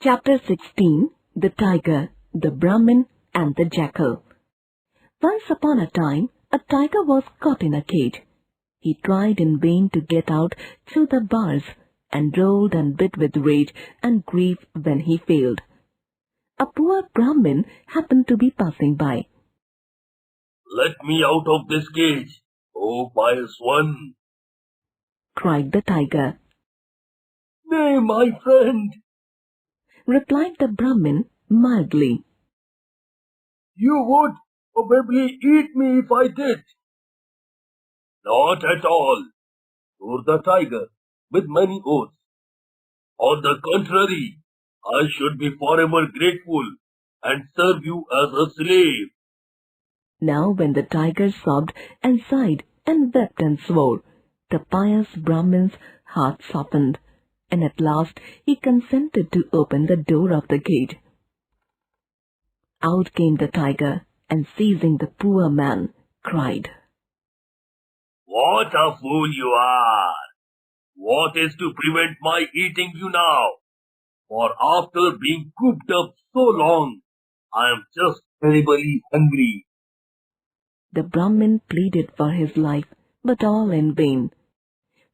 Chapter 16. The Tiger, the Brahmin and the Jackal. Once upon a time, a tiger was caught in a cage. He tried in vain to get out through the bars, and rolled and bit with rage and grief when he failed. A poor Brahmin happened to be passing by. "Let me out of this cage, O pious one!" cried the tiger. "Nay, my friend," replied the Brahmin mildly. "you would probably eat me if I did." "Not at all," swore the tiger with many oaths. "On the contrary, I should be forever grateful and serve you as a slave." Now when the tiger sobbed and sighed and wept and swore, the pious Brahmin's heart softened, and at last he consented to open the door of the cage. Out came the tiger, and seizing the poor man, cried, "What a fool you are! What is to prevent my eating you now? For after being cooped up so long, I am just terribly hungry." The Brahmin pleaded for his life, but all in vain.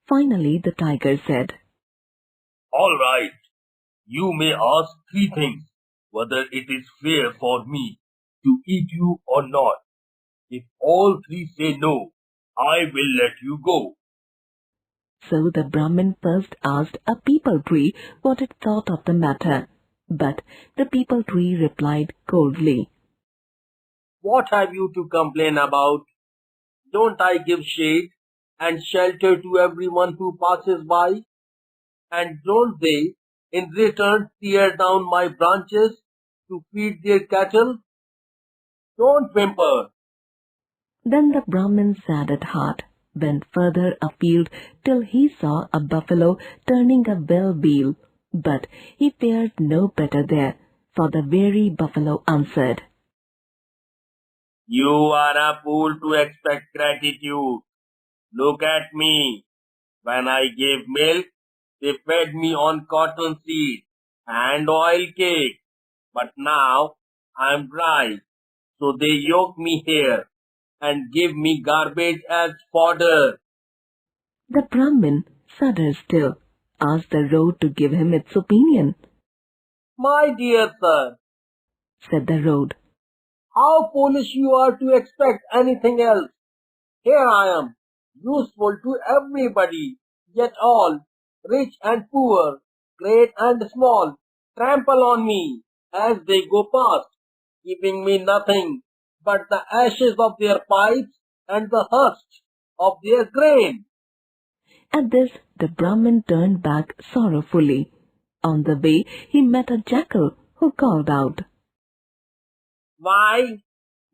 Finally the tiger said, "All right, you may ask three things, whether it is fair for me to eat you or not. If all three say no, I will let you go." So the Brahmin first asked a peepal tree what it thought of the matter, but the peepal tree replied coldly, "What have you to complain about? Don't I give shade and shelter to everyone who passes by? And don't they, in return, tear down my branches to feed their cattle? Don't whimper." Then the Brahmin, sad at heart, went further afield till he saw a buffalo turning a well wheel, but he fared no better there, for the very buffalo answered, "You are a fool to expect gratitude. Look at me. When I gave milk, they fed me on cotton seed and oil cake. But now I am dry, so they yoke me here and give me garbage as fodder." The Brahmin, sadder still, asked the road to give him its opinion. "My dear sir," said the road, "how foolish you are to expect anything else. Here I am, useful to everybody, yet all, rich and poor, great and small, trample on me as they go past, giving me nothing but the ashes of their pipes and the husk of their grain." At this the Brahmin turned back sorrowfully. On the way he met a jackal, who called out, "Why,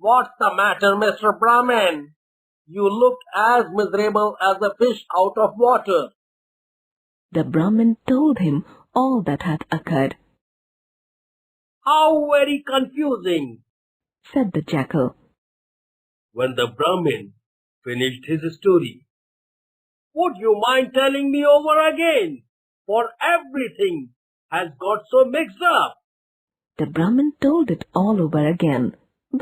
what's the matter, Mr. Brahmin? You look as miserable as a fish out of water." The Brahmin told him all that had occurred. "How very confusing," said the jackal. When the Brahmin finished his story, "Would you mind telling me over again? For everything has got so mixed up." The Brahmin told it all over again,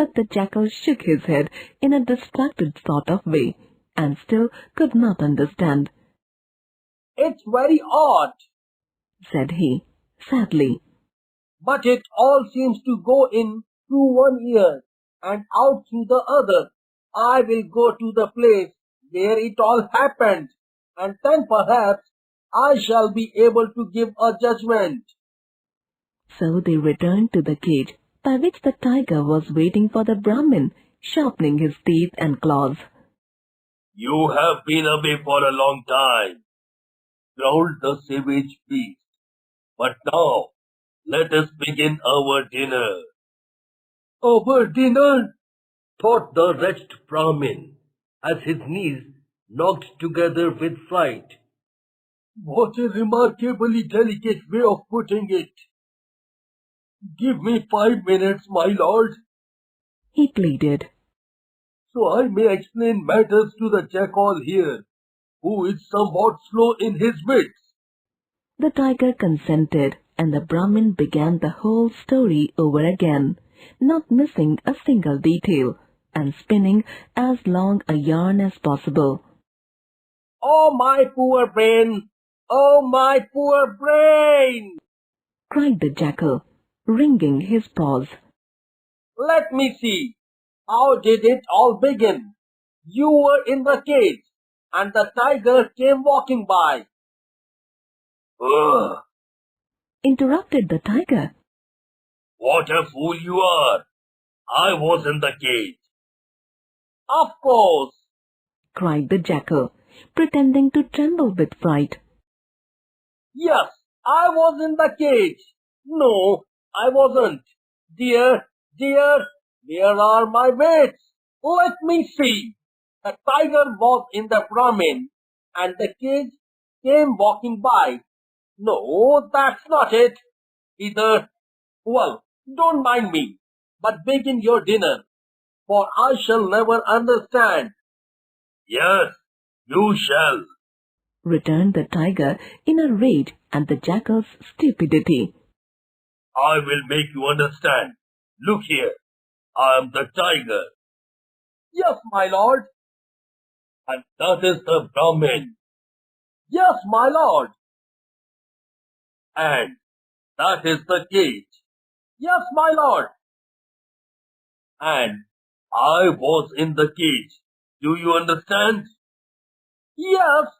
but the jackal shook his head in a distracted sort of way, and still could not understand. "It's very odd," said he, sadly. "but it all seems to go in through one ear and out through the other. I will go to the place where it all happened, and then perhaps I shall be able to give a judgment." So they returned to the cage, by which the tiger was waiting for the Brahmin, sharpening his teeth and claws. "You have been away for a long time," growled the savage beast. "But now let us begin our dinner." "Our dinner?" thought the wretched Brahmin, as his knees knocked together with fright. "What a remarkably delicate way of putting it. Give me 5 minutes, my lord," he pleaded, "so I may explain matters to the jackal here, who is somewhat slow in his wits." The tiger consented, and the Brahmin began the whole story over again, not missing a single detail, and spinning as long a yarn as possible. "Oh, my poor brain! Oh, my poor brain!" cried the Jackal, wringing his paws. "Let me see. How did it all begin? You were in the cage, and the tiger came walking by." "Ugh! Interrupted the Tiger. What a fool you are! I was in the cage." "Of course," cried the Jackal, pretending to tremble with fright. "Yes, I was in the cage. No, I wasn't. Dear, dear, where are my wits? Let me see. The tiger was in the Brahmin, and the cage came walking by. No, that's not it. Either. Well, don't mind me, but begin your dinner, for I shall never understand." "Yes, you shall," returned the Tiger in a rage at the Jackal's stupidity. "I will make you understand. Look here, I am the tiger." "Yes, my lord." "And that is the Brahmin." "Yes, my lord." "And that is the cage." "Yes, my lord." "And I was in the cage. Do you understand?" "Yes.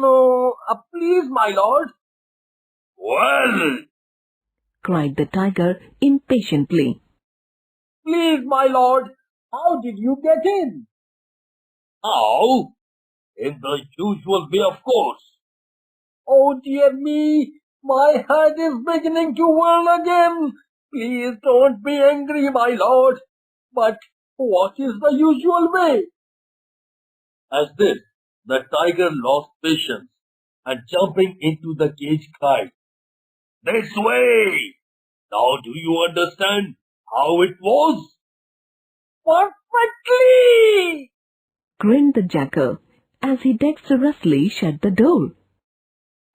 No, please, my lord." "Well, cried the Tiger impatiently. please, my lord, how did you get in?" "How? In the usual way, of course." "Oh, dear me, my head is beginning to whirl again. Please don't be angry, my lord. But what is the usual way?" At this, the tiger lost patience, and jumping into the cage cried, "This way! Now do you understand how it was?" "Perfectly!" grinned the Jackal, as he dexterously shut the door.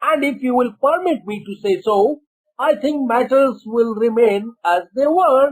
"And if you will permit me to say so, I think matters will remain as they were.